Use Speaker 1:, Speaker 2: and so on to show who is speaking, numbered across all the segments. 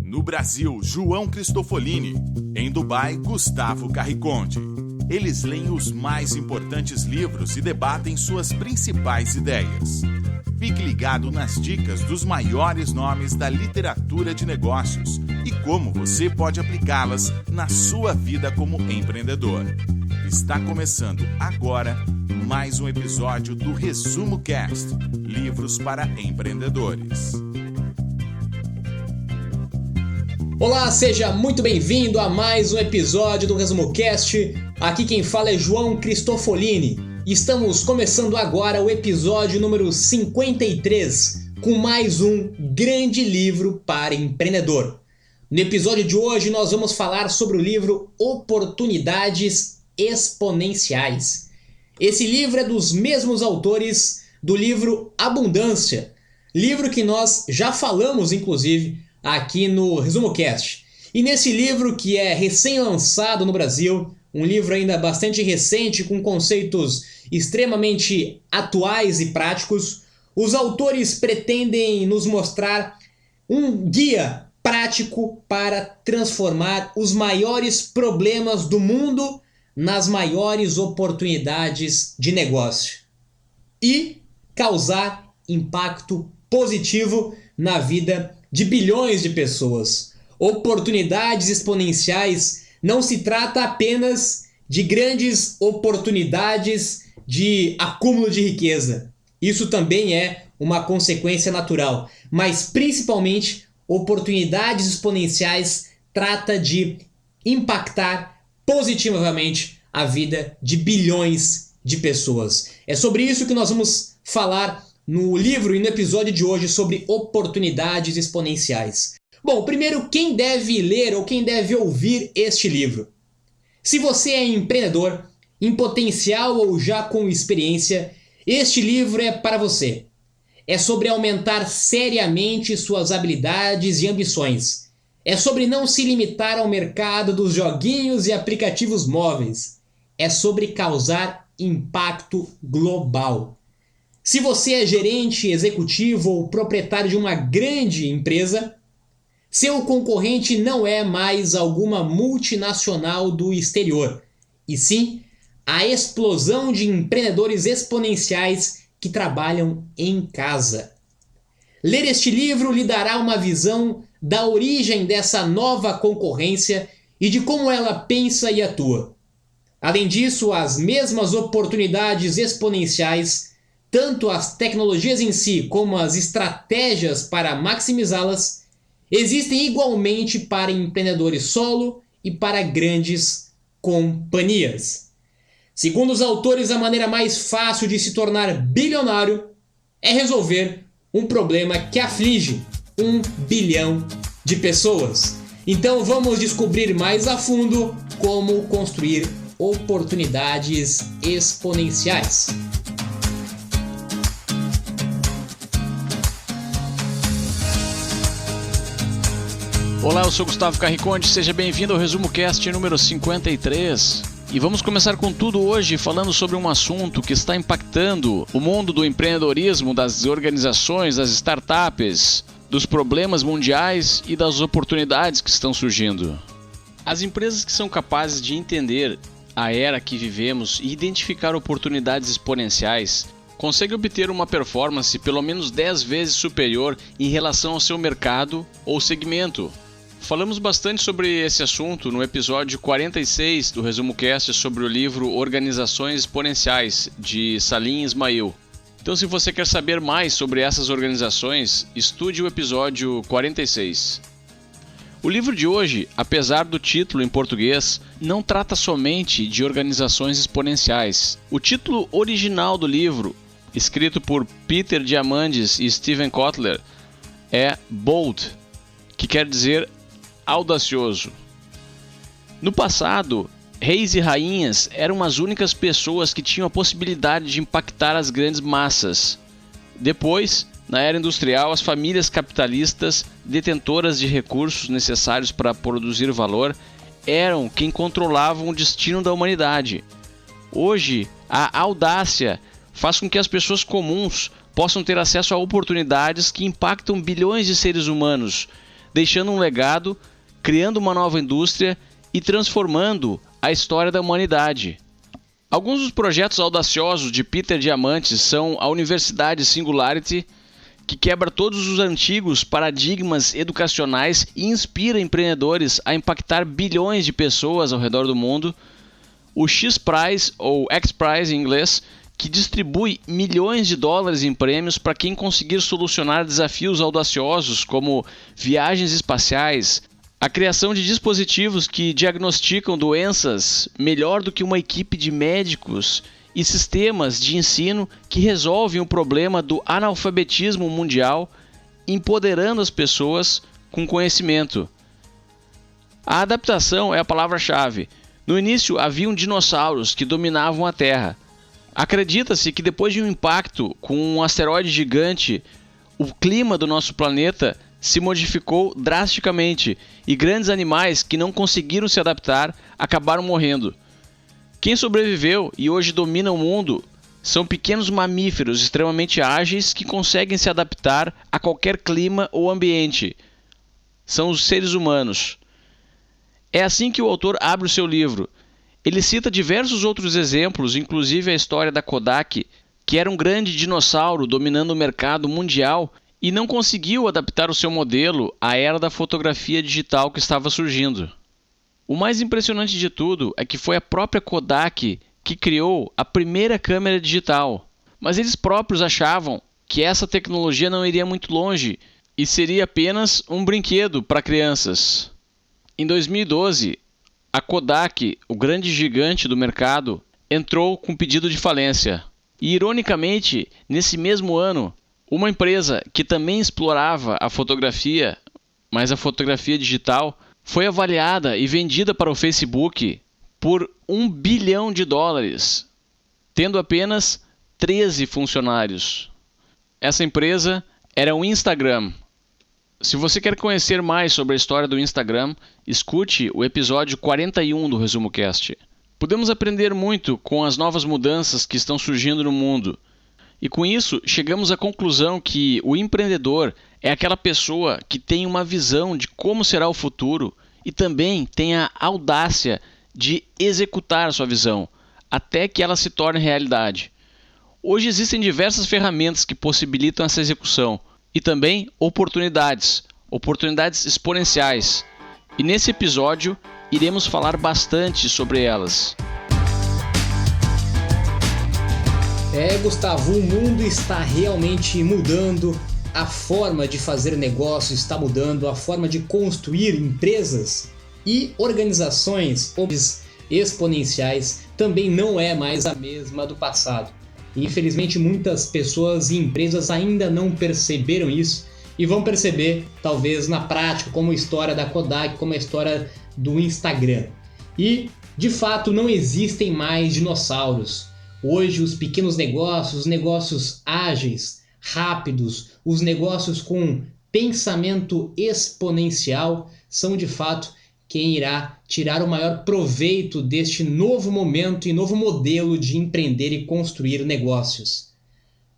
Speaker 1: No Brasil, João Cristofolini. Em Dubai, Gustavo Carriconde. Eles leem os mais importantes livros e debatem suas principais ideias. Fique ligado nas dicas dos maiores nomes da literatura de negócios e como você pode aplicá-las na sua vida como empreendedor. Está começando agora mais um episódio do Resumo Cast, livros para empreendedores.
Speaker 2: Olá, seja muito bem-vindo a mais um episódio do Resumo Cast. Aqui quem fala é João Cristofolini. Estamos começando agora o episódio número 53 com mais um grande livro para empreendedor. No episódio de hoje nós vamos falar sobre o livro Oportunidades Exponenciais. Esse livro é dos mesmos autores do livro Abundância, livro que nós já falamos inclusive aqui no Resumo Cast. E nesse livro, que é recém-lançado no Brasil, um livro ainda bastante recente, com conceitos extremamente atuais e práticos, os autores pretendem nos mostrar um guia prático para transformar os maiores problemas do mundo nas maiores oportunidades de negócio e causar impacto positivo na vida de bilhões de pessoas. Oportunidades exponenciais não se trata apenas de grandes oportunidades de acúmulo de riqueza. Isso também é uma consequência natural, mas principalmente oportunidades exponenciais trata de impactar positivamente a vida de bilhões de pessoas. É sobre isso que nós vamos falar no livro e no episódio de hoje sobre oportunidades exponenciais. Bom, primeiro, quem deve ler ou quem deve ouvir este livro? Se você é empreendedor, em potencial ou já com experiência, este livro é para você. É sobre aumentar seriamente suas habilidades e ambições. É sobre não se limitar ao mercado dos joguinhos e aplicativos móveis. É sobre causar impacto global. Se você é gerente, executivo ou proprietário de uma grande empresa, seu concorrente não é mais alguma multinacional do exterior, e sim a explosão de empreendedores exponenciais que trabalham em casa. Ler este livro lhe dará uma visão da origem dessa nova concorrência e de como ela pensa e atua. Além disso, as mesmas oportunidades exponenciais, tanto as tecnologias em si como as estratégias para maximizá-las, existem igualmente para empreendedores solo e para grandes companhias. Segundo os autores, a maneira mais fácil de se tornar bilionário é resolver um problema que aflige 1 bilhão de pessoas. Então vamos descobrir mais a fundo como construir oportunidades exponenciais.
Speaker 3: Olá, eu sou Gustavo Carriconde, seja bem-vindo ao Resumo Cast número 53. E vamos começar com tudo hoje falando sobre um assunto que está impactando o mundo do empreendedorismo, das organizações, das startups, dos problemas mundiais e das oportunidades que estão surgindo. As empresas que são capazes de entender a era que vivemos e identificar oportunidades exponenciais conseguem obter uma performance pelo menos 10 vezes superior em relação ao seu mercado ou segmento. Falamos bastante sobre esse assunto no episódio 46 do Resumo Cast sobre o livro Organizações Exponenciais, de Salim Ismail. Então, se você quer saber mais sobre essas organizações, estude o episódio 46. O livro de hoje, apesar do título em português, não trata somente de organizações exponenciais. O título original do livro, escrito por Peter Diamandis e Steven Kotler, é Bold, que quer dizer audacioso. No passado, reis e rainhas eram as únicas pessoas que tinham a possibilidade de impactar as grandes massas. Depois, na era industrial, as famílias capitalistas, detentoras de recursos necessários para produzir valor, eram quem controlavam o destino da humanidade. Hoje, a audácia faz com que as pessoas comuns possam ter acesso a oportunidades que impactam bilhões de seres humanos, deixando um legado, criando uma nova indústria e transformando a história da humanidade. Alguns dos projetos audaciosos de Peter Diamandis são a Universidade Singularity, que quebra todos os antigos paradigmas educacionais e inspira empreendedores a impactar bilhões de pessoas ao redor do mundo, o X-Prize, ou X-Prize em inglês, que distribui milhões de dólares em prêmios para quem conseguir solucionar desafios audaciosos como viagens espaciais, a criação de dispositivos que diagnosticam doenças melhor do que uma equipe de médicos e sistemas de ensino que resolvem o problema do analfabetismo mundial, empoderando as pessoas com conhecimento. A adaptação é a palavra-chave. No início haviam dinossauros que dominavam a Terra. Acredita-se que depois de um impacto com um asteroide gigante, o clima do nosso planeta se modificou drasticamente e grandes animais que não conseguiram se adaptar acabaram morrendo. Quem sobreviveu e hoje domina o mundo são pequenos mamíferos extremamente ágeis que conseguem se adaptar a qualquer clima ou ambiente. São os seres humanos. É assim que o autor abre o seu livro. Ele cita diversos outros exemplos, inclusive a história da Kodak, que era um grande dinossauro dominando o mercado mundial e não conseguiu adaptar o seu modelo à era da fotografia digital que estava surgindo. O mais impressionante de tudo é que foi a própria Kodak que criou a primeira câmera digital, mas eles próprios achavam que essa tecnologia não iria muito longe e seria apenas um brinquedo para crianças. Em 2012, a Kodak, o grande gigante do mercado, entrou com pedido de falência. E, ironicamente, nesse mesmo ano, uma empresa que também explorava a fotografia, mas a fotografia digital, foi avaliada e vendida para o Facebook por $1 bilhão, tendo apenas 13 funcionários. Essa empresa era o Instagram. Se você quer conhecer mais sobre a história do Instagram, escute o episódio 41 do Resumo Cast. Podemos aprender muito com as novas mudanças que estão surgindo no mundo. E com isso, chegamos à conclusão que o empreendedor é aquela pessoa que tem uma visão de como será o futuro e também tem a audácia de executar sua visão, até que ela se torne realidade. Hoje existem diversas ferramentas que possibilitam essa execução e também oportunidades exponenciais. E nesse episódio, iremos falar bastante sobre elas.
Speaker 2: Gustavo, o mundo está realmente mudando, a forma de fazer negócio está mudando, a forma de construir empresas e organizações exponenciais também não é mais a mesma do passado. Infelizmente, muitas pessoas e empresas ainda não perceberam isso e vão perceber, talvez, na prática, como a história da Kodak, como a história do Instagram. E, de fato, não existem mais dinossauros. Hoje, os pequenos negócios, os negócios ágeis, rápidos, os negócios com pensamento exponencial são, de fato, quem irá tirar o maior proveito deste novo momento e novo modelo de empreender e construir negócios.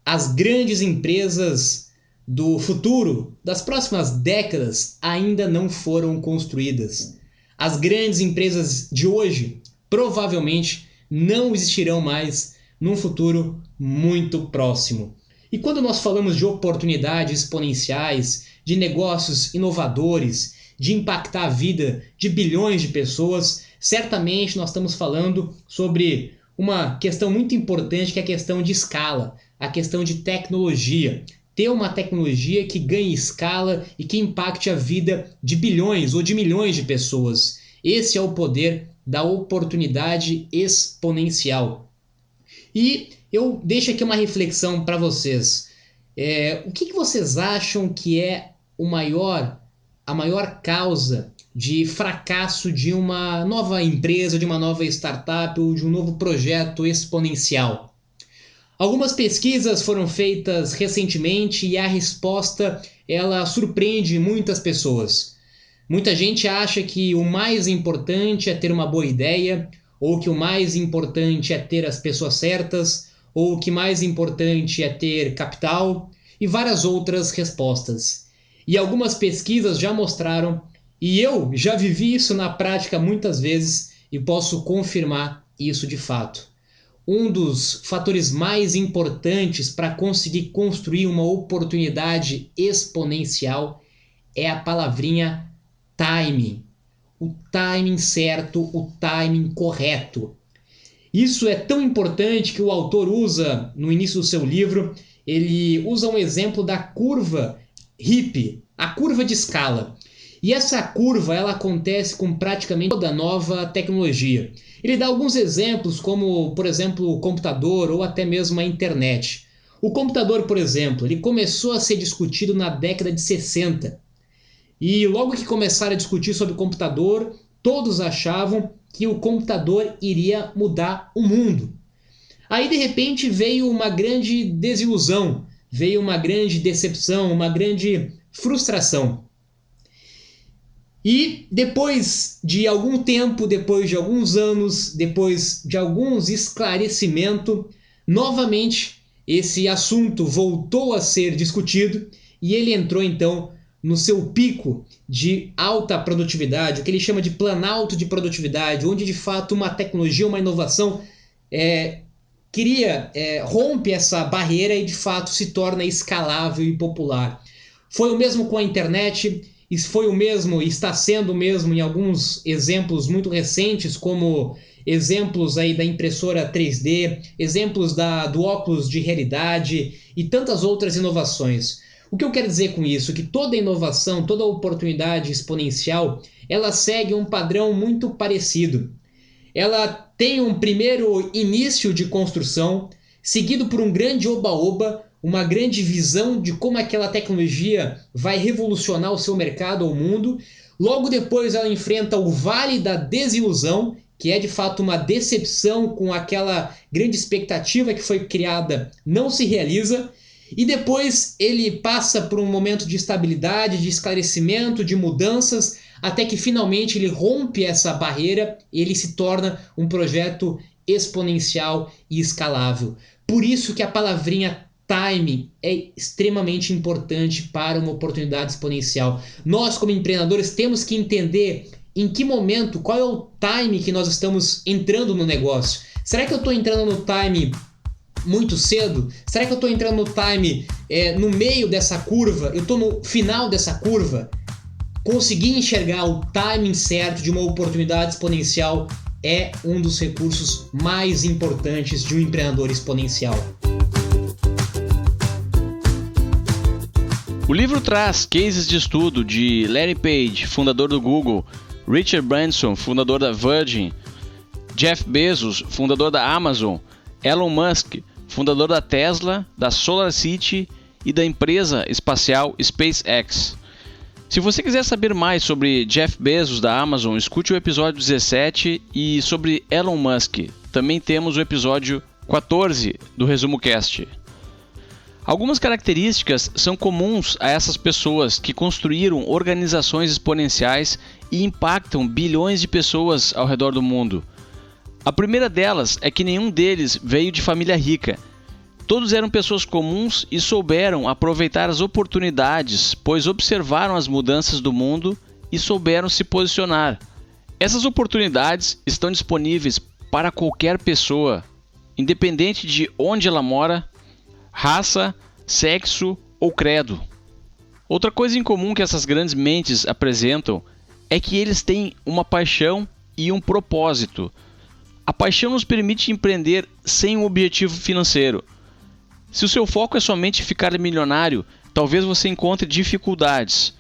Speaker 2: As grandes empresas do futuro, das próximas décadas, ainda não foram construídas. As grandes empresas de hoje provavelmente não existirão mais num futuro muito próximo. E quando nós falamos de oportunidades exponenciais, de negócios inovadores, de impactar a vida de bilhões de pessoas, certamente nós estamos falando sobre uma questão muito importante, que é a questão de escala, a questão de tecnologia. Ter uma tecnologia que ganhe escala e que impacte a vida de bilhões ou de milhões de pessoas. Esse é o poder da oportunidade exponencial. E eu deixo aqui uma reflexão para vocês. O que vocês acham que é a maior causa de fracasso de uma nova empresa, de uma nova startup ou de um novo projeto exponencial? Algumas pesquisas foram feitas recentemente e a resposta ela surpreende muitas pessoas. Muita gente acha que o mais importante é ter uma boa ideia, ou que o mais importante é ter as pessoas certas, ou que mais importante é ter capital, e várias outras respostas. E algumas pesquisas já mostraram, e eu já vivi isso na prática muitas vezes e posso confirmar isso de fato. Um dos fatores mais importantes para conseguir construir uma oportunidade exponencial é a palavrinha timing. O timing certo, o timing correto. Isso é tão importante que o autor usa, no início do seu livro, ele usa um exemplo da curva HIP, a curva de escala. E essa curva ela acontece com praticamente toda nova tecnologia. Ele dá alguns exemplos, como, por exemplo, o computador ou até mesmo a internet. O computador, por exemplo, ele começou a ser discutido na década de 60. E logo que começaram a discutir sobre o computador, todos achavam que o computador iria mudar o mundo. Aí, de repente, veio uma grande desilusão, veio uma grande decepção, uma grande frustração. E depois de algum tempo, depois de alguns anos, depois de alguns esclarecimentos, novamente esse assunto voltou a ser discutido e ele entrou então no seu pico de alta produtividade, o que ele chama de planalto de produtividade, onde de fato uma tecnologia, uma inovação rompe essa barreira e de fato se torna escalável e popular. Foi o mesmo com a internet. Isso foi o mesmo, está sendo o mesmo em alguns exemplos muito recentes, como exemplos aí da impressora 3D, exemplos do óculos de realidade e tantas outras inovações. O que eu quero dizer com isso? Que toda inovação, toda oportunidade exponencial, ela segue um padrão muito parecido. Ela tem um primeiro início de construção, seguido por um grande oba-oba, uma grande visão de como aquela tecnologia vai revolucionar o seu mercado ou o mundo. Logo depois ela enfrenta o vale da desilusão, que é de fato uma decepção com aquela grande expectativa que foi criada, não se realiza. E depois ele passa por um momento de estabilidade, de esclarecimento, de mudanças, até que finalmente ele rompe essa barreira e ele se torna um projeto exponencial e escalável. Por isso que a palavrinha timing é extremamente importante para uma oportunidade exponencial. Nós, como empreendedores, temos que entender em que momento, qual é o time que nós estamos entrando no negócio. Será que eu estou entrando no time muito cedo? Será que eu estou entrando no time no meio dessa curva? Eu estou no final dessa curva? Conseguir enxergar o timing certo de uma oportunidade exponencial é um dos recursos mais importantes de um empreendedor exponencial.
Speaker 3: O livro traz cases de estudo de Larry Page, fundador do Google, Richard Branson, fundador da Virgin, Jeff Bezos, fundador da Amazon, Elon Musk, fundador da Tesla, da SolarCity e da empresa espacial SpaceX. Se você quiser saber mais sobre Jeff Bezos da Amazon, escute o episódio 17 e sobre Elon Musk. Também temos o episódio 14 do Resumo Cast. Algumas características são comuns a essas pessoas que construíram organizações exponenciais e impactam bilhões de pessoas ao redor do mundo. A primeira delas é que nenhum deles veio de família rica. Todos eram pessoas comuns e souberam aproveitar as oportunidades, pois observaram as mudanças do mundo e souberam se posicionar. Essas oportunidades estão disponíveis para qualquer pessoa, independente de onde ela mora, raça, sexo ou credo. Outra coisa em comum que essas grandes mentes apresentam é que eles têm uma paixão e um propósito. A paixão nos permite empreender sem um objetivo financeiro. Se o seu foco é somente ficar milionário, talvez você encontre dificuldades.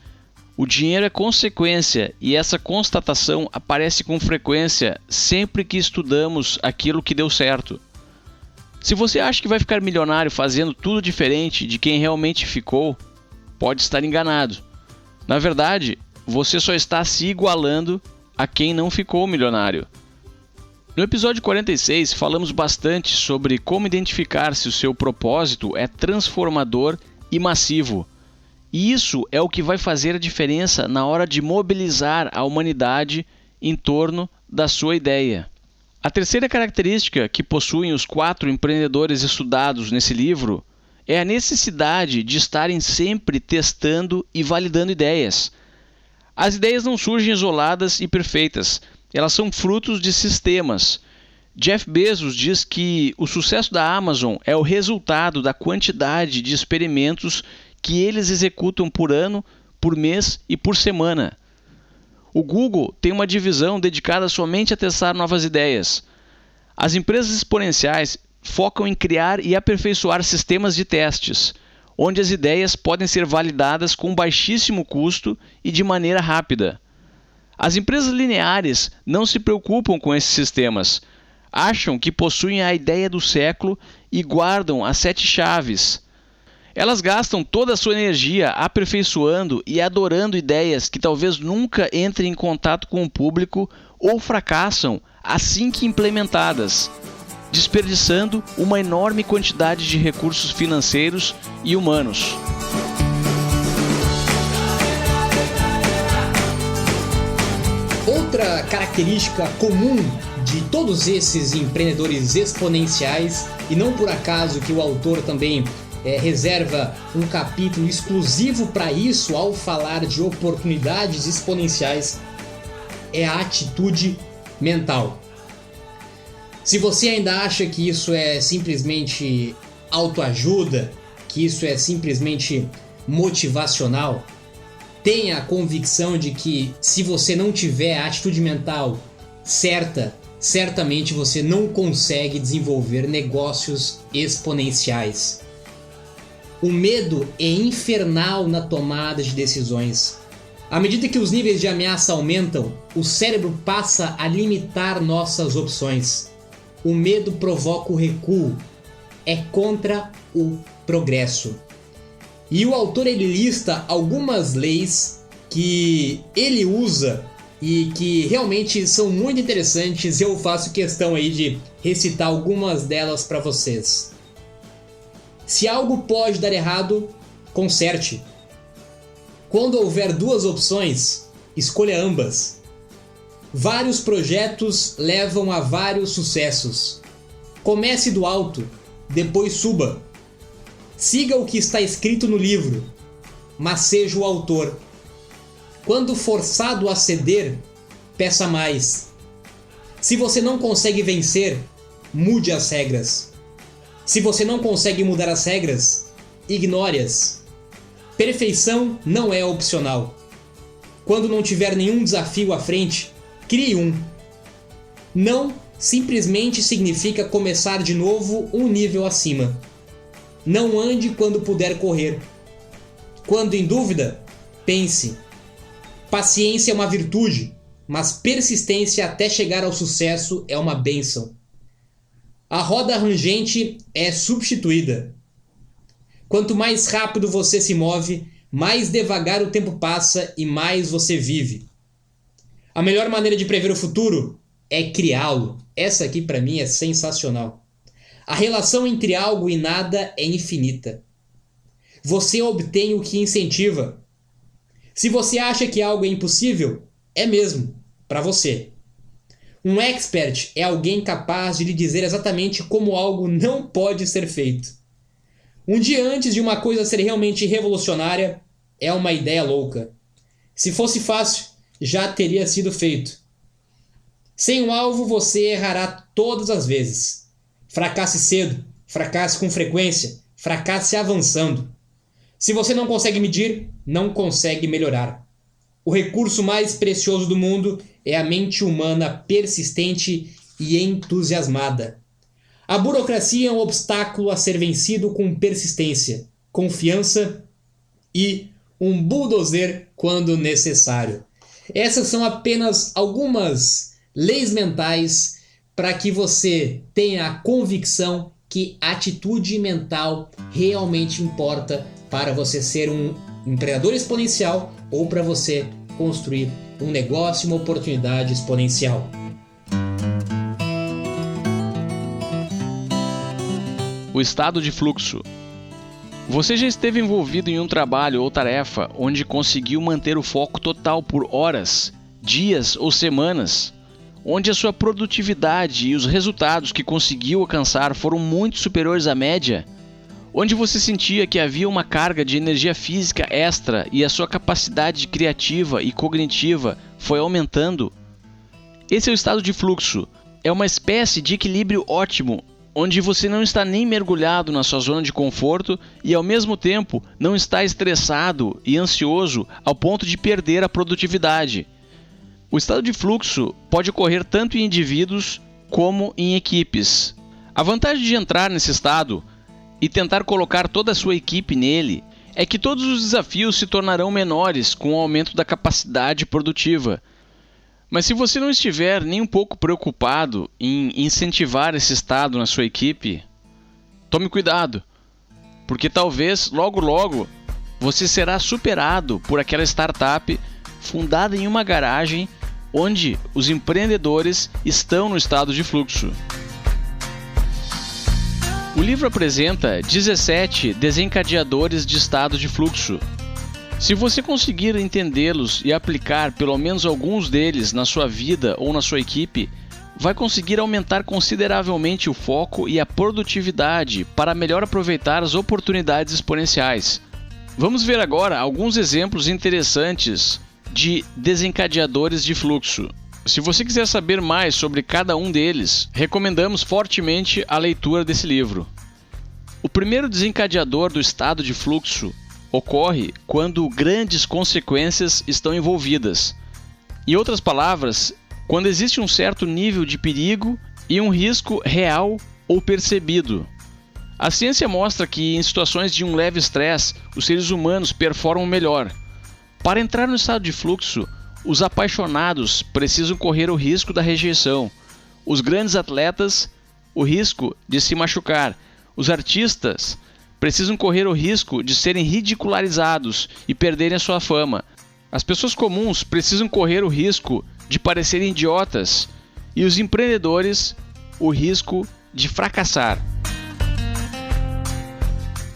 Speaker 3: O dinheiro é consequência e essa constatação aparece com frequência sempre que estudamos aquilo que deu certo. Se você acha que vai ficar milionário fazendo tudo diferente de quem realmente ficou, pode estar enganado. Na verdade, você só está se igualando a quem não ficou milionário. No episódio 46, falamos bastante sobre como identificar se o seu propósito é transformador e massivo. E isso é o que vai fazer a diferença na hora de mobilizar a humanidade em torno da sua ideia. A terceira característica que possuem os 4 empreendedores estudados nesse livro é a necessidade de estarem sempre testando e validando ideias. As ideias não surgem isoladas e perfeitas, elas são frutos de sistemas. Jeff Bezos diz que o sucesso da Amazon é o resultado da quantidade de experimentos que eles executam por ano, por mês e por semana. O Google tem uma divisão dedicada somente a testar novas ideias. As empresas exponenciais focam em criar e aperfeiçoar sistemas de testes, onde as ideias podem ser validadas com baixíssimo custo e de maneira rápida. As empresas lineares não se preocupam com esses sistemas, acham que possuem a ideia do século e guardam as 7 chaves. Elas gastam toda a sua energia aperfeiçoando e adorando ideias que talvez nunca entrem em contato com o público ou fracassam assim que implementadas, desperdiçando uma enorme quantidade de recursos financeiros e humanos.
Speaker 2: Outra característica comum de todos esses empreendedores exponenciais, e não por acaso que o autor também reserva um capítulo exclusivo para isso ao falar de oportunidades exponenciais, é a atitude mental. Se você ainda acha que isso é simplesmente autoajuda, que isso é simplesmente motivacional, tenha a convicção de que se você não tiver a atitude mental certa, certamente você não consegue desenvolver negócios exponenciais. O medo é infernal na tomada de decisões. À medida que os níveis de ameaça aumentam, o cérebro passa a limitar nossas opções. O medo provoca o recuo, é contra o progresso. E o autor ele lista algumas leis que ele usa e que realmente são muito interessantes. Eu faço questão aí de recitar algumas delas para vocês. Se algo pode dar errado, conserte. Quando houver 2 opções, escolha ambas. Vários projetos levam a vários sucessos. Comece do alto, depois suba. Siga o que está escrito no livro, mas seja o autor. Quando forçado a ceder, peça mais. Se você não consegue vencer, mude as regras. Se você não consegue mudar as regras, ignore-as. Perfeição não é opcional. Quando não tiver nenhum desafio à frente, crie um. Não simplesmente significa começar de novo um nível acima. Não ande quando puder correr. Quando em dúvida, pense. Paciência é uma virtude, mas persistência até chegar ao sucesso é uma bênção. A roda rangente é substituída. Quanto mais rápido você se move, mais devagar o tempo passa e mais você vive. A melhor maneira de prever o futuro é criá-lo. Essa aqui para mim é sensacional. A relação entre algo e nada é infinita. Você obtém o que incentiva. Se você acha que algo é impossível, é mesmo, para você. Um expert é alguém capaz de lhe dizer exatamente como algo não pode ser feito. Um dia antes de uma coisa ser realmente revolucionária, é uma ideia louca. Se fosse fácil, já teria sido feito. Sem um alvo, você errará todas as vezes. Fracasse cedo, fracasse com frequência, fracasse avançando. Se você não consegue medir, não consegue melhorar. O recurso mais precioso do mundo é a mente humana persistente e entusiasmada. A burocracia é um obstáculo a ser vencido com persistência, confiança e um bulldozer quando necessário. Essas são apenas algumas leis mentais para que você tenha a convicção que a atitude mental realmente importa para você ser um empreendedor exponencial ou para você construir um negócio, uma oportunidade exponencial.
Speaker 3: O estado de fluxo. Você já esteve envolvido em um trabalho ou tarefa onde conseguiu manter o foco total por horas, dias ou semanas, onde a sua produtividade e os resultados que conseguiu alcançar foram muito superiores à média? onde você sentia que havia uma carga de energia física extra e a sua capacidade criativa e cognitiva foi aumentando? Esse é o estado de fluxo. É uma espécie de equilíbrio ótimo, onde você não está nem mergulhado na sua zona de conforto e ao mesmo tempo não está estressado e ansioso ao ponto de perder a produtividade. O estado de fluxo pode ocorrer tanto em indivíduos como em equipes. A vantagem de entrar nesse estado e tentar colocar toda a sua equipe nele é que todos os desafios se tornarão menores com o aumento da capacidade produtiva. Mas se você não estiver nem um pouco preocupado em incentivar esse estado na sua equipe, tome cuidado, porque talvez logo você será superado por aquela startup fundada em uma garagem onde os empreendedores estão no estado de fluxo. O livro apresenta 17 desencadeadores de estado de fluxo. Se você conseguir entendê-los e aplicar pelo menos alguns deles na sua vida ou na sua equipe, vai conseguir aumentar consideravelmente o foco e a produtividade para melhor aproveitar as oportunidades exponenciais. Vamos ver agora alguns exemplos interessantes de desencadeadores de fluxo. Se você quiser saber mais sobre cada um deles, recomendamos fortemente a leitura desse livro. O primeiro desencadeador do estado de fluxo ocorre quando grandes consequências estão envolvidas. Em outras palavras, quando existe um certo nível de perigo e um risco real ou percebido. A ciência mostra que em situações de um leve estresse, os seres humanos performam melhor. Para entrar no estado de fluxo, os apaixonados precisam correr o risco da rejeição. Os grandes atletas, o risco de se machucar. Os artistas precisam correr o risco de serem ridicularizados e perderem a sua fama. As pessoas comuns precisam correr o risco de parecerem idiotas. E os empreendedores, o risco de fracassar.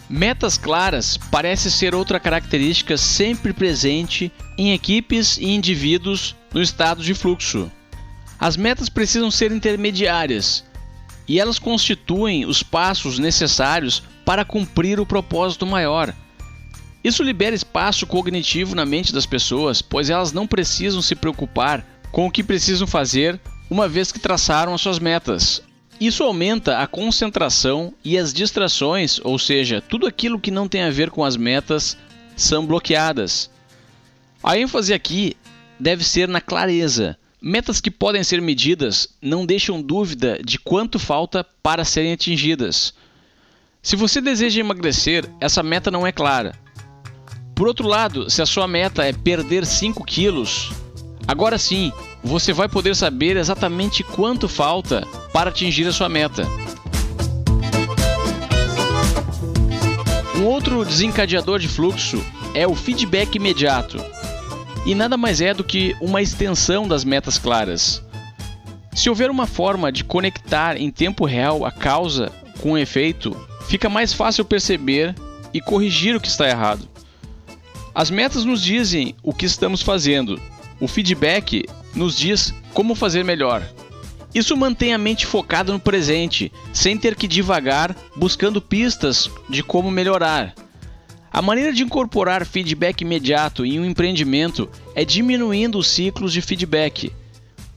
Speaker 3: Metas claras parece ser outra característica sempre presente em equipes e indivíduos no estado de fluxo. As metas precisam ser intermediárias e elas constituem os passos necessários para cumprir o propósito maior. Isso libera espaço cognitivo na mente das pessoas, pois elas não precisam se preocupar com o que precisam fazer uma vez que traçaram as suas metas. Isso aumenta a concentração e as distrações, ou seja, tudo aquilo que não tem a ver com as metas, são bloqueadas. A ênfase aqui deve ser na clareza. Metas que podem ser medidas não deixam dúvida de quanto falta para serem atingidas. Se você deseja emagrecer, essa meta não é clara. Por outro lado, se a sua meta é perder 5 quilos, agora sim, você vai poder saber exatamente quanto falta para atingir a sua meta. Um outro desencadeador de fluxo é o feedback imediato. E nada mais é do que uma extensão das metas claras. Se houver uma forma de conectar em tempo real a causa com o efeito, fica mais fácil perceber e corrigir o que está errado. As metas nos dizem o que estamos fazendo. O feedback nos diz como fazer melhor. Isso mantém a mente focada no presente, sem ter que divagar buscando pistas de como melhorar. A maneira de incorporar feedback imediato em um empreendimento é diminuindo os ciclos de feedback.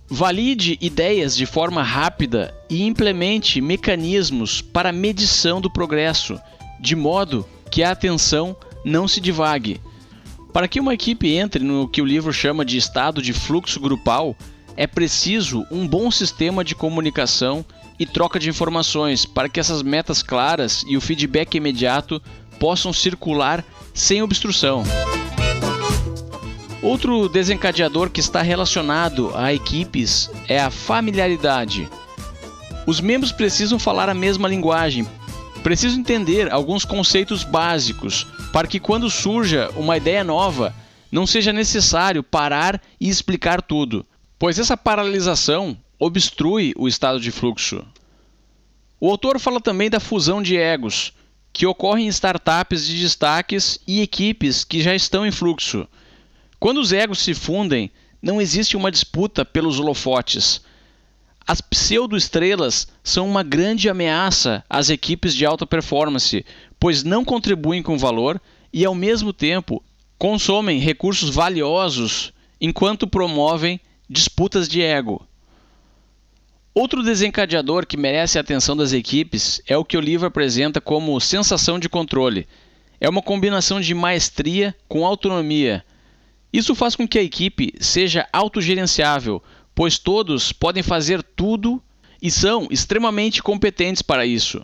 Speaker 3: Valide ideias de forma rápida e implemente mecanismos para medição do progresso, de modo que a atenção não se divague. Para que uma equipe entre no que o livro chama de estado de fluxo grupal, é preciso um bom sistema de comunicação e troca de informações para que essas metas claras e o feedback imediato possam circular sem obstrução. Outro desencadeador que está relacionado a equipes é a familiaridade. Os membros precisam falar a mesma linguagem, precisam entender alguns conceitos básicos para que quando surja uma ideia nova, não seja necessário parar e explicar tudo, pois essa paralisação obstrui o estado de fluxo. O autor fala também da fusão de egos, que ocorre em startups de destaques e equipes que já estão em fluxo. Quando os egos se fundem, não existe uma disputa pelos holofotes. As pseudo-estrelas são uma grande ameaça às equipes de alta performance, pois não contribuem com valor e, ao mesmo tempo, consomem recursos valiosos enquanto promovem disputas de ego. Outro desencadeador que merece a atenção das equipes é o que o livro apresenta como sensação de controle. É uma combinação de maestria com autonomia. Isso faz com que a equipe seja autogerenciável, pois todos podem fazer tudo e são extremamente competentes para isso.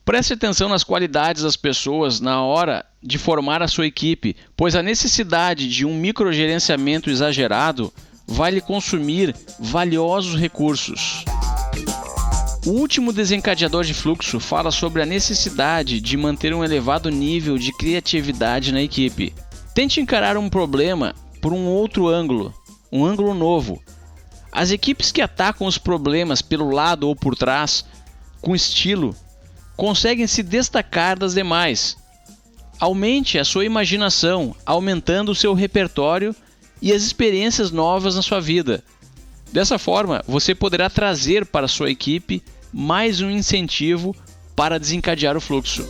Speaker 3: Preste atenção nas qualidades das pessoas na hora de formar a sua equipe, pois a necessidade de um microgerenciamento exagerado vai lhe consumir valiosos recursos. O último desencadeador de fluxo fala sobre a necessidade de manter um elevado nível de criatividade na equipe. Tente encarar um problema por um outro ângulo, um ângulo novo. As equipes que atacam os problemas pelo lado ou por trás, com estilo, conseguem se destacar das demais. Aumente a sua imaginação, aumentando o seu repertório e as experiências novas na sua vida. Dessa forma, você poderá trazer para a sua equipe mais um incentivo para desencadear o fluxo.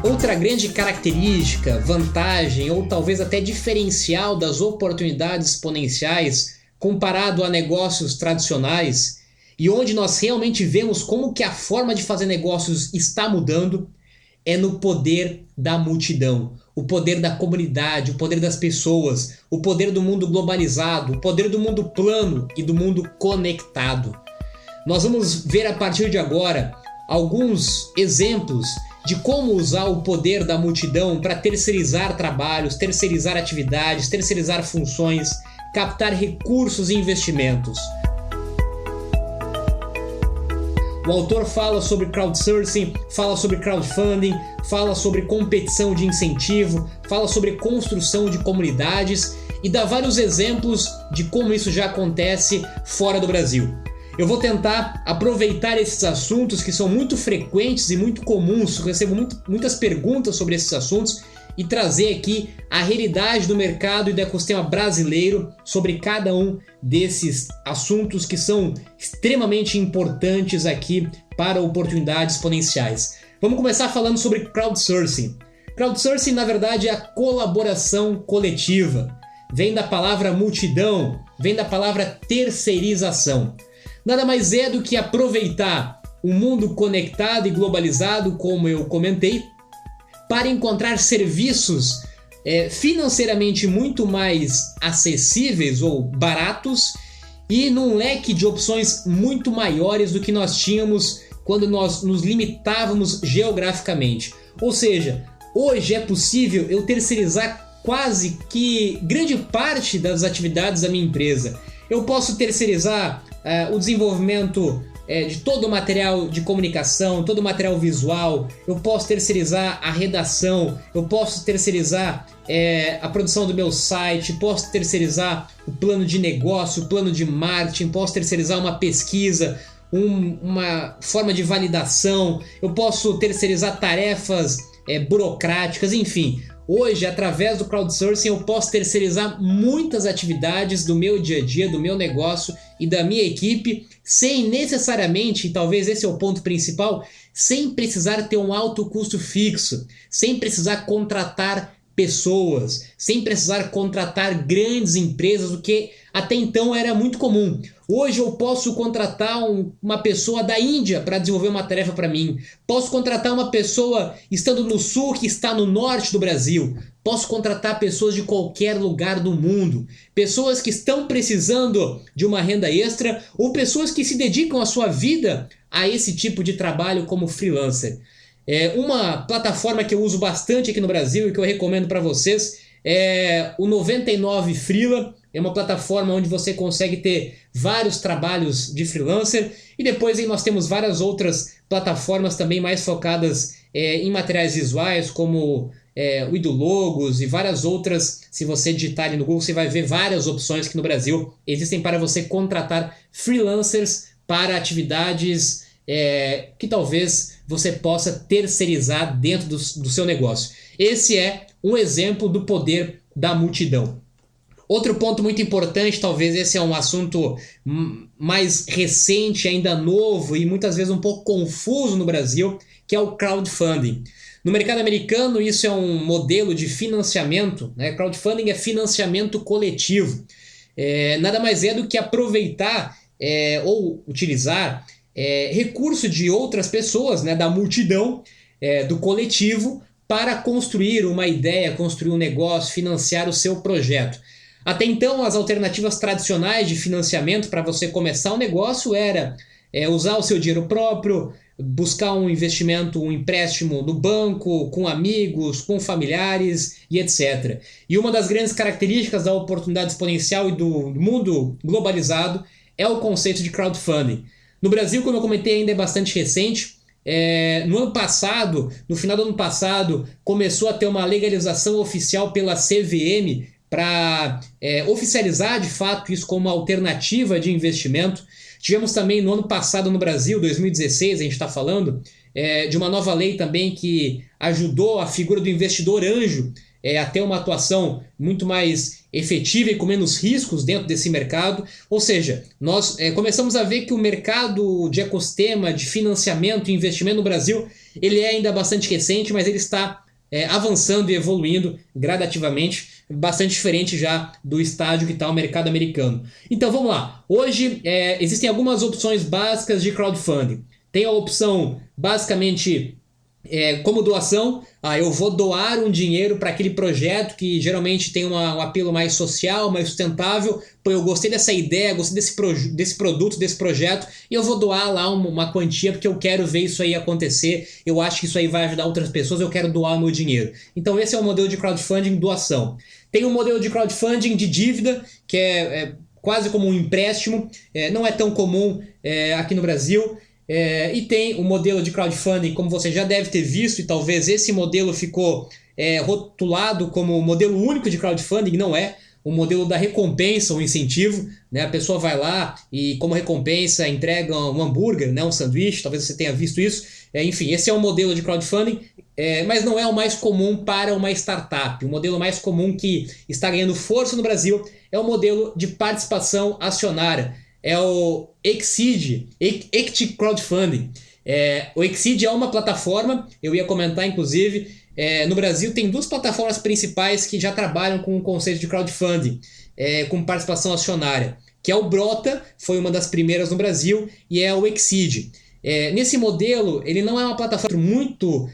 Speaker 2: Outra grande característica, vantagem ou talvez até diferencial das oportunidades exponenciais comparado a negócios tradicionais e onde nós realmente vemos como que a forma de fazer negócios está mudando é no poder da multidão, o poder da comunidade, o poder das pessoas, o poder do mundo globalizado, o poder do mundo plano e do mundo conectado. Nós vamos ver a partir de agora alguns exemplos de como usar o poder da multidão para terceirizar trabalhos, terceirizar atividades, terceirizar funções, captar recursos e investimentos. O autor fala sobre crowdsourcing, fala sobre crowdfunding, fala sobre competição de incentivo, fala sobre construção de comunidades e dá vários exemplos de como isso já acontece fora do Brasil. Eu vou tentar aproveitar esses assuntos que são muito frequentes e muito comuns, eu recebo muitas perguntas sobre esses assuntos e trazer aqui a realidade do mercado e do ecossistema brasileiro sobre cada um desses assuntos que são extremamente importantes aqui para oportunidades exponenciais. Vamos começar falando sobre crowdsourcing. Crowdsourcing, na verdade, é a colaboração coletiva. Vem da palavra multidão, vem da palavra terceirização. Nada mais é do que aproveitar o mundo conectado e globalizado, como eu comentei, para encontrar serviços financeiramente muito mais acessíveis ou baratos e num leque de opções muito maiores do que nós tínhamos quando nós nos limitávamos geograficamente. Ou seja, hoje é possível eu terceirizar quase que grande parte das atividades da minha empresa. Eu posso terceirizar o desenvolvimento de todo o material de comunicação, todo o material visual, eu posso terceirizar a redação, eu posso terceirizar a produção do meu site, posso terceirizar o plano de negócio, o plano de marketing, posso terceirizar uma pesquisa, uma forma de validação, eu posso terceirizar tarefas burocráticas, enfim. Hoje, através do crowdsourcing, eu posso terceirizar muitas atividades do meu dia a dia, do meu negócio e da minha equipe, sem necessariamente, e talvez esse é o ponto principal, sem precisar ter um alto custo fixo, sem precisar contratar pessoas, sem precisar contratar grandes empresas, o que até então era muito comum. Hoje eu posso contratar uma pessoa da Índia para desenvolver uma tarefa para mim. Posso contratar uma pessoa estando no sul que está no norte do Brasil. Posso contratar pessoas de qualquer lugar do mundo. Pessoas que estão precisando de uma renda extra ou pessoas que se dedicam a sua vida a esse tipo de trabalho como freelancer. Uma plataforma que eu uso bastante aqui no Brasil e que eu recomendo para vocês é o 99 Freela. É uma plataforma onde você consegue ter vários trabalhos de freelancer e depois aí nós temos várias outras plataformas também mais focadas em materiais visuais como o Idologos e várias outras. Se você digitar ali no Google, você vai ver várias opções que no Brasil existem para você contratar freelancers para atividades que talvez você possa terceirizar dentro do seu negócio. Esse é um exemplo do poder da multidão. Outro ponto muito importante, talvez esse é um assunto mais recente, ainda novo e muitas vezes um pouco confuso no Brasil, que é o crowdfunding. No mercado americano, isso é um modelo de financiamento, né? Crowdfunding é financiamento coletivo. Nada mais é do que aproveitar ou utilizar recurso de outras pessoas, né? Da multidão, do coletivo, para construir uma ideia, construir um negócio, financiar o seu projeto. Até então, as alternativas tradicionais de financiamento para você começar um negócio era usar o seu dinheiro próprio, buscar um investimento, um empréstimo no banco, com amigos, com familiares e etc. E uma das grandes características da oportunidade exponencial e do mundo globalizado é o conceito de crowdfunding. No Brasil, como eu comentei, ainda é bastante recente. No ano passado, no final do ano passado, começou a ter uma legalização oficial pela CVM para oficializar de fato isso como uma alternativa de investimento. Tivemos também no ano passado no Brasil, 2016, a gente está falando, de uma nova lei também que ajudou a figura do investidor anjo a ter uma atuação muito mais efetiva e com menos riscos dentro desse mercado. Ou seja, nós começamos a ver que o mercado de ecossistema, de financiamento e investimento no Brasil, ele é ainda bastante recente, mas ele está avançando e evoluindo gradativamente, bastante diferente já do estágio que está o mercado americano. Então vamos lá, hoje existem algumas opções básicas de crowdfunding. Tem a opção basicamente como doação, eu vou doar um dinheiro para aquele projeto que geralmente tem um apelo mais social, mais sustentável. Pô, eu gostei dessa ideia, gostei desse produto, desse projeto, e eu vou doar lá uma quantia porque eu quero ver isso aí acontecer, eu acho que isso aí vai ajudar outras pessoas, eu quero doar o meu dinheiro. Então esse é o modelo de crowdfunding doação. Tem um modelo de crowdfunding de dívida, que é quase como um empréstimo, não é tão comum aqui no Brasil. E tem o modelo de crowdfunding, como você já deve ter visto, e talvez esse modelo ficou rotulado como o modelo único de crowdfunding. Não é o modelo da recompensa, o incentivo, né? A pessoa vai lá e como recompensa entrega um hambúrguer, né? Um sanduíche, talvez você tenha visto isso. Enfim, esse é um modelo de crowdfunding, mas não é o mais comum para uma startup. O modelo mais comum que está ganhando força no Brasil é o modelo de participação acionária. É o Exceed, Equity Crowdfunding. O Exceed é uma plataforma, eu ia comentar inclusive, no Brasil tem duas plataformas principais que já trabalham com o conceito de crowdfunding, com participação acionária, que é o Brota, foi uma das primeiras no Brasil, e é o Exceed. Nesse modelo, ele não é uma plataforma muito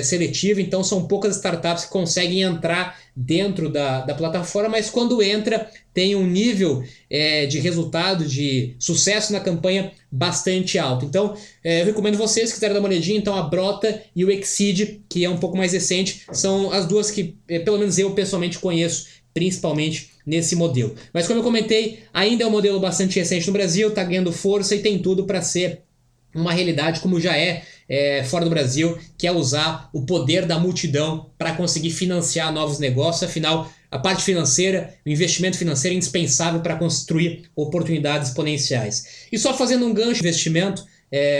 Speaker 2: seletiva, então são poucas startups que conseguem entrar dentro da plataforma, mas quando entra, tem um nível de resultado, de sucesso na campanha bastante alto. Então, eu recomendo vocês que quiserem dar uma olhadinha, então a Brota e o Exceed, que é um pouco mais recente, são as duas que, pelo menos eu pessoalmente conheço, principalmente nesse modelo. Mas como eu comentei, ainda é um modelo bastante recente no Brasil, está ganhando força e tem tudo para ser uma realidade como já fora do Brasil, que é usar o poder da multidão para conseguir financiar novos negócios. Afinal, a parte financeira, o investimento financeiro é indispensável para construir oportunidades exponenciais. E só fazendo um gancho de investimento,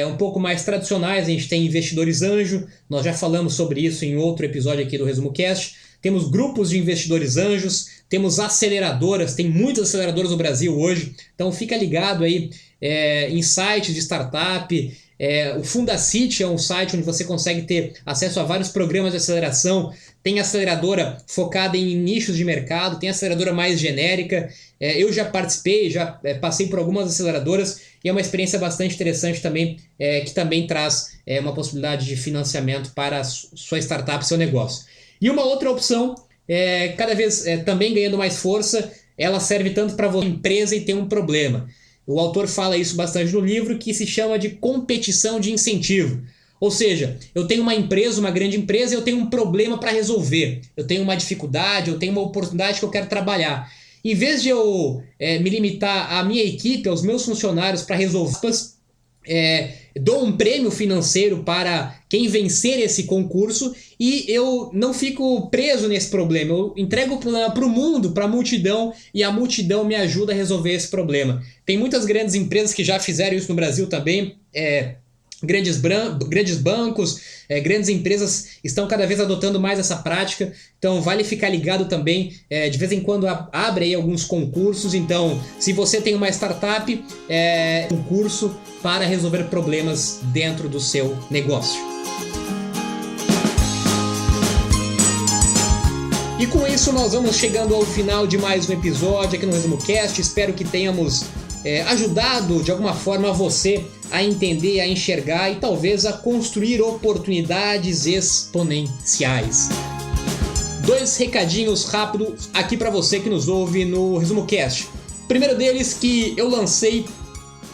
Speaker 2: um pouco mais tradicionais, a gente tem investidores anjo, nós já falamos sobre isso em outro episódio aqui do Resumo Cast. Temos grupos de investidores anjos, temos aceleradoras, tem muitas aceleradoras no Brasil hoje, então fica ligado aí em sites de startup. O Fundacity é um site onde você consegue ter acesso a vários programas de aceleração. Tem aceleradora focada em nichos de mercado, tem aceleradora mais genérica. Eu já participei, já passei por algumas aceleradoras e é uma experiência bastante interessante também, que também traz uma possibilidade de financiamento para a sua startup, seu negócio. E uma outra opção, cada vez também ganhando mais força, ela serve tanto para você empresa e tem um problema. O autor fala isso bastante no livro, que se chama de competição de incentivo. Ou seja, eu tenho uma empresa, uma grande empresa, e eu tenho um problema para resolver. Eu tenho uma dificuldade, eu tenho uma oportunidade que eu quero trabalhar. Em vez de eu me limitar à minha equipe, aos meus funcionários para resolver, dou um prêmio financeiro para quem vencer esse concurso e eu não fico preso nesse problema. Eu entrego o problema para o mundo, para a multidão, e a multidão me ajuda a resolver esse problema. Tem muitas grandes empresas que já fizeram isso no Brasil também. Grandes bancos, grandes empresas estão cada vez adotando mais essa prática, então vale ficar ligado também, de vez em quando abre aí alguns concursos, então se você tem uma startup, concurso para resolver problemas dentro do seu negócio. E com isso nós vamos chegando ao final de mais um episódio aqui no ResumoCast. Espero que tenhamos ajudado de alguma forma você a entender, a enxergar e talvez a construir oportunidades exponenciais. 2 recadinhos rápidos aqui para você que nos ouve no ResumoCast. Primeiro deles, que eu lancei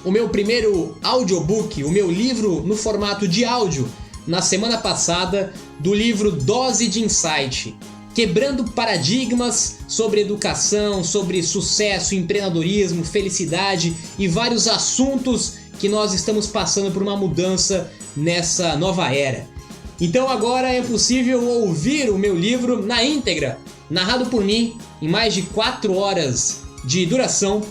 Speaker 2: o meu primeiro audiobook, o meu livro no formato de áudio, na semana passada, do livro Dose de Insight. Quebrando paradigmas sobre educação, sobre sucesso, empreendedorismo, felicidade e vários assuntos que nós estamos passando por uma mudança nessa nova era. Então agora é possível ouvir o meu livro na íntegra, narrado por mim, em mais de 4 horas de duração,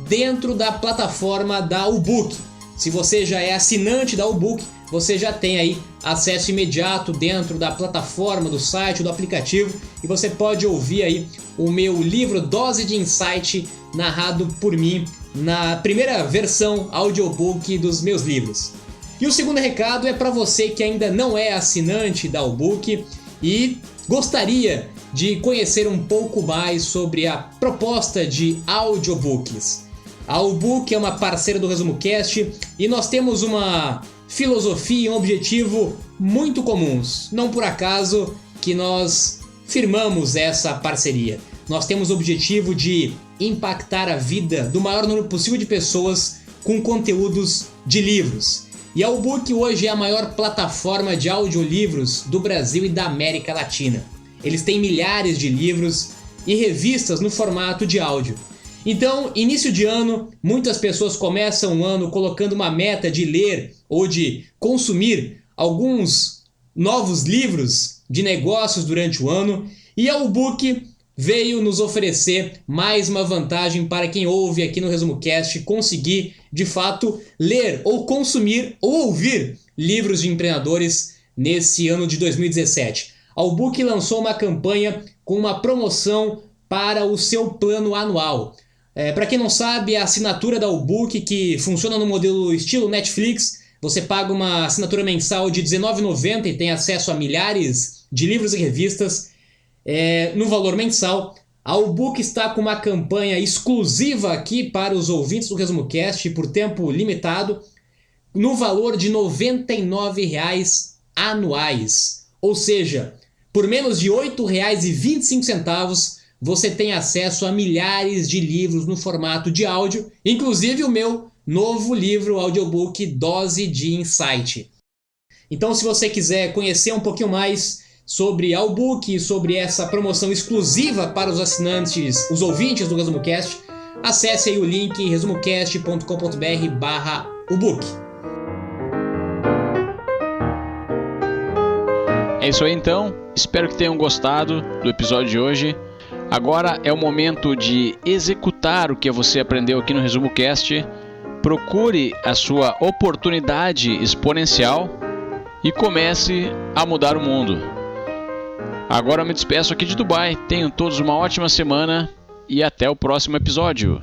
Speaker 2: dentro da plataforma da Aubook. Se você já é assinante da Aubook, você já tem aí acesso imediato dentro da plataforma, do site, do aplicativo, e você pode ouvir aí o meu livro Dose de Insight, narrado por mim na primeira versão audiobook dos meus livros. E o segundo recado é para você que ainda não é assinante da Aubook e gostaria de conhecer um pouco mais sobre a proposta de audiobooks. A Aubook é uma parceira do ResumoCast e nós temos uma filosofia e um objetivo muito comuns. Não por acaso que nós firmamos essa parceria. Nós temos o objetivo de impactar a vida do maior número possível de pessoas com conteúdos de livros. E a Aubook hoje é a maior plataforma de audiolivros do Brasil e da América Latina. Eles têm milhares de livros e revistas no formato de áudio. Então, início de ano, muitas pessoas começam o ano colocando uma meta de ler ou de consumir alguns novos livros de negócios durante o ano, e a Aubook veio nos oferecer mais uma vantagem para quem ouve aqui no ResumoCast conseguir, de fato, ler ou consumir ou ouvir livros de empreendedores nesse ano de 2017. A Aubook lançou uma campanha com uma promoção para o seu plano anual. Para quem não sabe, a assinatura da Aubook, que funciona no modelo estilo Netflix, você paga uma assinatura mensal de R$19,90 e tem acesso a milhares de livros e revistas no valor mensal. A Aubook está com uma campanha exclusiva aqui para os ouvintes do ResumoCast por tempo limitado, no valor de R$ 99,00 anuais. Ou seja, por menos de R$ 8,25 você tem acesso a milhares de livros no formato de áudio, inclusive o meu novo livro audiobook Dose de Insight. Então, se você quiser conhecer um pouquinho mais sobre a Aubook e sobre essa promoção exclusiva para os assinantes, os ouvintes do ResumoCast, acesse aí o link resumocast.com.br/Aubook.
Speaker 3: É isso aí então, espero que tenham gostado do episódio de hoje. Agora é o momento de executar o que você aprendeu aqui no ResumoCast. Procure a sua oportunidade exponencial e comece a mudar o mundo. Agora eu me despeço aqui de Dubai. Tenham todos uma ótima semana e até o próximo episódio.